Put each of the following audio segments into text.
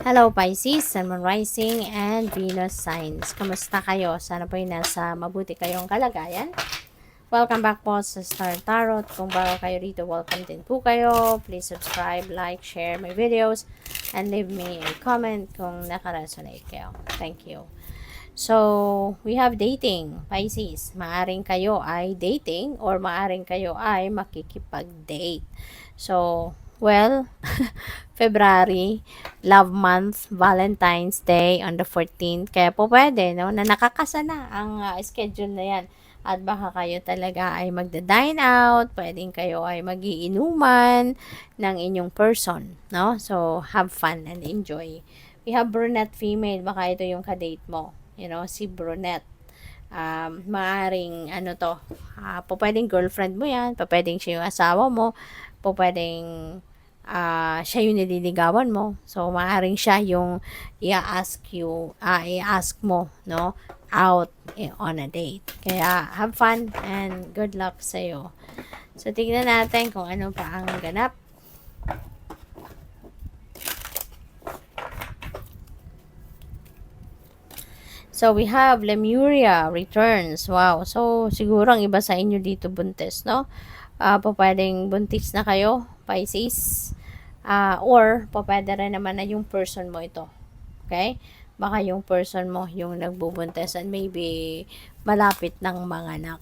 Hello Pisces, Sun, Moon Rising, and Venus signs. Kamusta kayo? Sana po nasa mabuti kayong kalagayan. Welcome back po sa Star Tarot. Kung bago kayo rito, welcome din po kayo. Please subscribe, like, share my videos, and leave me a comment kung nakaresonate kayo. Thank you. So, we have dating, Pisces. Maaring kayo ay dating or maaring kayo ay makikipag-date. So, well, February, love month, Valentine's Day on the 14th. Kaya po pwede, no, na nakakasa na ang schedule na yan. At baka kayo talaga ay magda-dine out, pwedeng kayo ay magiinuman ng inyong person, no? So, have fun and enjoy. We have brunette female, baka ito yung kadate mo. You know, si brunette. Maaring ano to, pwedeng girlfriend mo yan, pwedeng siya yung asawa mo, pwedeng siya yung nililigawan mo. So, maaaring siya yung i-ask mo, no, out on a date. Kaya, have fun and good luck sa'yo. So, tignan natin kung ano pa ang ganap. So, we have Lemuria returns. Wow. So, siguro ang iba sa inyo dito buntis, no? Pwedeng buntis na kayo, Pisces. Or, pwede rin naman na yung person mo ito. Okay? Baka yung person mo yung nagbubuntis and maybe malapit ng mga anak.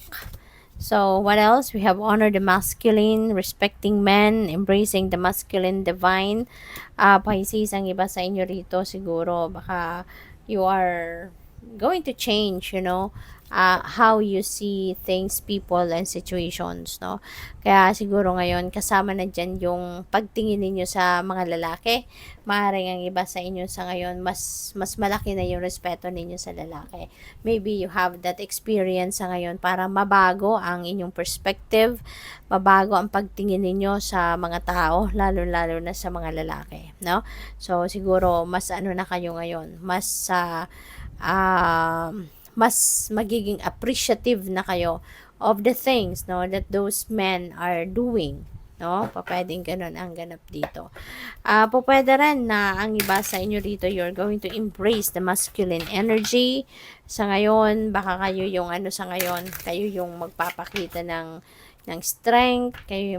So, what else? We have honor the masculine, respecting men, embracing the masculine divine. Pisces, ang iba sa inyo rito siguro, baka you are going to change, you know, how you see things, people, and situations, no? Kaya siguro ngayon, kasama na dyan yung pagtingin ninyo sa mga lalaki. Maaaring ang iba sa inyo sa ngayon, mas malaki na yung respeto ninyo sa lalaki. Maybe you have that experience sa ngayon para mabago ang inyong perspective, mabago ang pagtingin ninyo sa mga tao, lalo-lalo na sa mga lalaki, no? So, siguro, mas ano na kayo ngayon, mas magiging appreciative na kayo of the things, no, that those men are doing, no? Pwedeng ganun ang ganap dito. Pwede rin na ang iba sa inyo dito, you're going to embrace the masculine energy. Sa ngayon, baka kayo yung sa ngayon, kayo yung magpapakita ng strength, kayo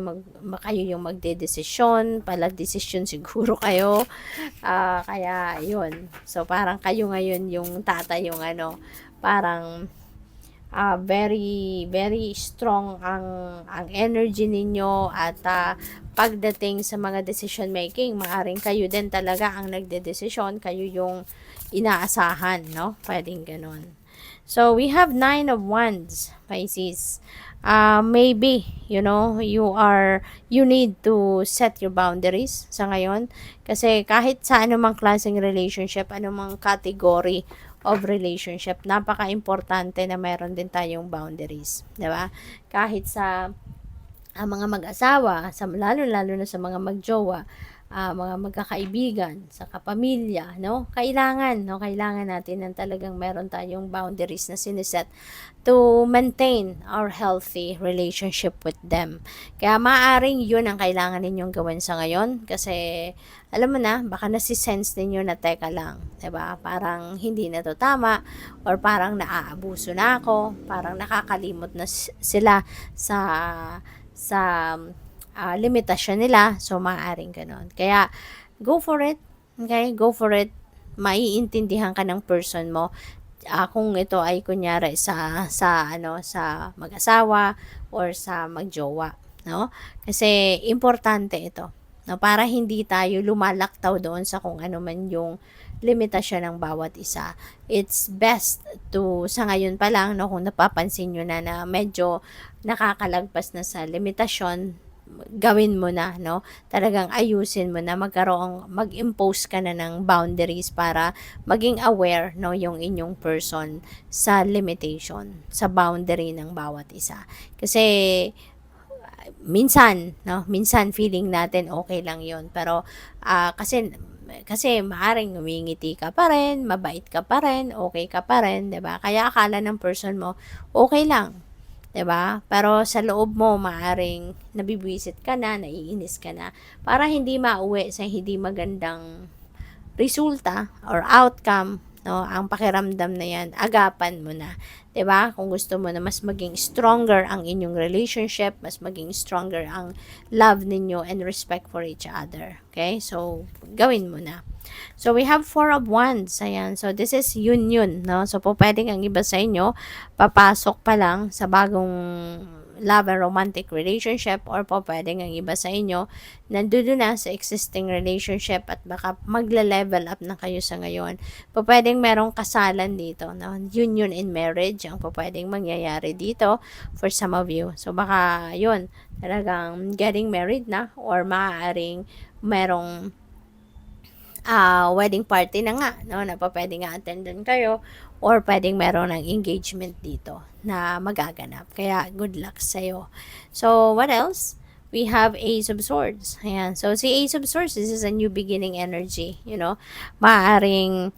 yung magdedesisyon, desisyon siguro kayo. Kaya yun. So parang kayo ngayon yung tatay yung parang very very strong ang energy ninyo at pagdating sa mga decision making, maaring kayo din talaga ang nagdedesisyon, kayo yung inaasahan, no? Pwedeng ganun. So, we have 9 of Wands, Pisces. Maybe, you know, you need to set your boundaries sa ngayon. Kasi kahit sa anumang klaseng relationship, anumang category of relationship, napaka-importante na meron din tayong boundaries. Diba? Kahit sa mga mag-asawa, lalo-lalo na sa mga magjowa, mga magkakaibigan, sa kapamilya, no? Kailangan natin ng talagang meron tayong boundaries na siniset to maintain our healthy relationship with them. Kaya maaring yun ang kailangan ninyong gawin sa ngayon kasi alam mo na, baka nasisense ninyo na teka lang, 'di ba? Parang hindi na to tama or parang naaabuso na ako, parang nakakalimot na sila sa limitasyon nila. So, maaaring ganun. Kaya, go for it. Okay? Go for it. Maiintindihan ka ng person mo. Kung ito ay kunyari sa mag-asawa or sa magjowa, no? Kasi importante ito, no? Para hindi tayo lumalaktaw doon sa kung ano man yung limitasyon ng bawat isa. It's best to, sa ngayon pa lang, no, kung napapansin nyo na medyo nakakalagpas na sa limitasyon, gawin mo na, no? Talagang ayusin mo na, mag-impose ka na ng boundaries para maging aware, no, yung inyong person sa limitation, sa boundary ng bawat isa. Kasi minsan feeling natin okay lang yon, pero kasi maaring ngumingiti ka pa rin, mabait ka pa rin, okay ka pa rin, 'di ba? Kaya akala ng person mo okay lang, 'di ba? Pero sa loob mo maaring nabibwisit ka na, naiinis ka na para hindi mauwi sa hindi magandang resulta or outcome, no, ang pakiramdam na yan, agapan mo na. 'Di ba? Kung gusto mo na mas maging stronger ang inyong relationship, mas maging stronger ang love ninyo and respect for each other. Okay? So, gawin mo na. So, we have Four of Wands. Ayan. So, this is union, no? So, po pwedeng ang iba sa inyo, papasok pa lang sa bagong love and romantic relationship, or po pwedeng ang iba sa inyo nandoon na sa existing relationship at baka magle-level up na kayo sa ngayon. Po pwedeng merong kasalan dito, no? Union in marriage ang po pwedeng mangyayari dito for some of you. So baka yun, talagang getting married na, or maaaring merong wedding party na nga, no, na pa pwedeng attendan kayo, or pwedeng meron ng engagement dito na magaganap. Kaya, good luck sa'yo. So, what else? We have Ace of Swords. Ayan. So, si Ace of Swords, this is a new beginning energy. You know, maaaring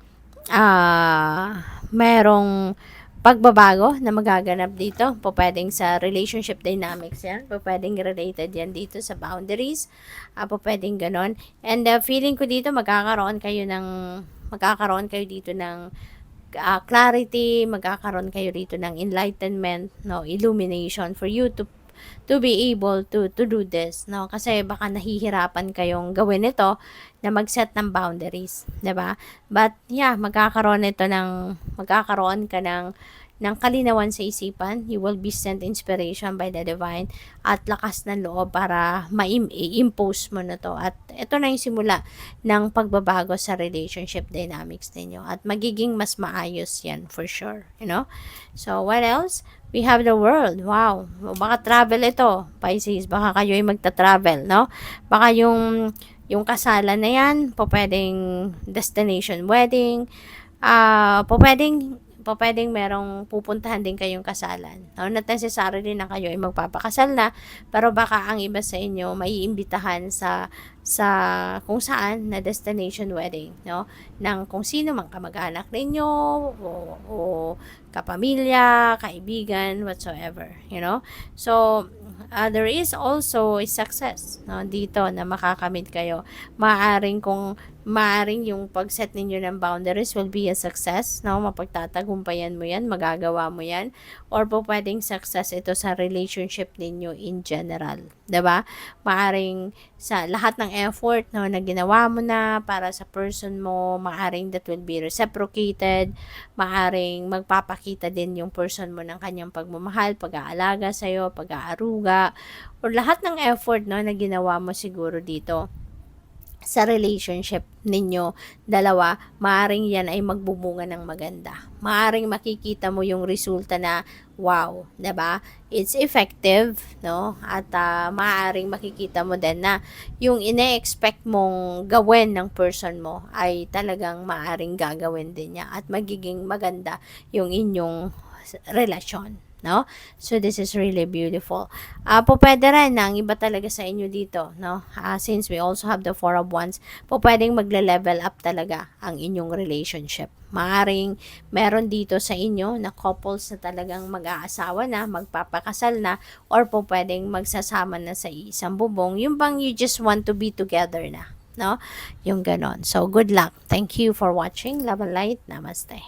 merong pagbabago na magaganap dito. Po pwedeng sa relationship dynamics yan. Po pwedeng related yan dito sa boundaries. Po pwedeng ganon. And feeling ko dito magkakaroon kayo dito ng clarity, magkakaroon kayo dito ng enlightenment, no, illumination for you to be able to do this, no, kasi baka nahihirapan kayong gawin ito na mag-set ng boundaries, 'di ba? But yeah, magkakaroon ka ng kalinawan sa isipan. You will be sent inspiration by the divine at lakas ng loob para ma-impose mo na to. At ito na yung simula ng pagbabago sa relationship dynamics ninyo. At magiging mas maayos yan for sure. You know? So, what else? We have the world. Wow. Baka travel ito, Pisces. Baka kayo ay magta-travel, no? Baka yung kasalan na yan, po pwedeng destination wedding, po pwedeng merong pupuntahan din kayong kasalan. No? Not necessarily na kayo ay magpapakasal na, pero baka ang iba sa inyo may iimbitahan sa kung saan na destination wedding, no? Ng kung sino mang kamag-anak ninyo, o kapamilya, kaibigan, whatsoever, you know? So, there is also a success, no, dito na makakamit kayo. Maaring yung pag-set ninyo ng boundaries will be a success, no? Mapagtatagumpayan mo yan, magagawa mo yan, or po pwedeng success ito sa relationship ninyo in general, 'di ba? Maaring sa lahat ng effort, no, na ginawa mo na para sa person mo, maaring that will be reciprocated, maaring magpapakita din yung person mo ng kanyang pagmamahal, pag-aalaga sa'yo, pag-aaruga, or lahat ng effort, no, na ginawa mo siguro dito sa relationship ninyo dalawa, maaring yan ay magbubunga ng maganda. Maaring makikita mo yung resulta na wow, 'di ba? It's effective, no? At maaring makikita mo din na yung ine-expect mong gawin ng person mo ay talagang maaring gagawin din niya at magiging maganda yung inyong relasyon. No? So, this is really beautiful. Po pwede rin na ang iba talaga sa inyo dito, no? Since we also have the Four of Wands, po pwedeng magle-level up talaga ang inyong relationship. Maaring meron dito sa inyo na couples na talagang mag-aasawa na, magpapakasal na, or po pwedeng magsasama na sa isang bubong. Yung bang you just want to be together na, no? Yung ganon. So, good luck. Thank you for watching. Love and light. Namaste.